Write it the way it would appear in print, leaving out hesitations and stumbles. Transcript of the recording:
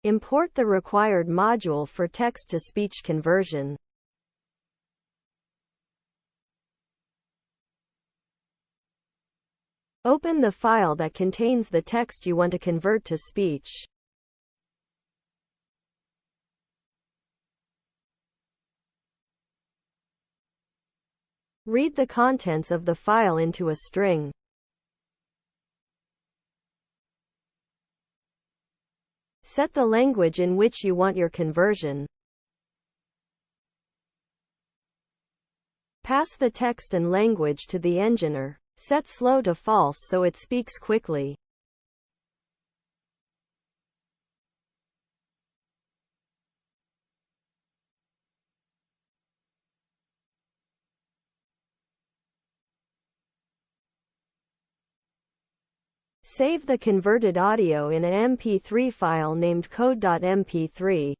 Import the required module for text-to-speech conversion. Open the file that contains the text you want to convert to speech. Read the contents of the file into a string. Set the language in which you want your conversion. Pass the text and language to the engineer. Set slow to false so it speaks quickly. Save the converted audio in an MP3 file named code.mp3.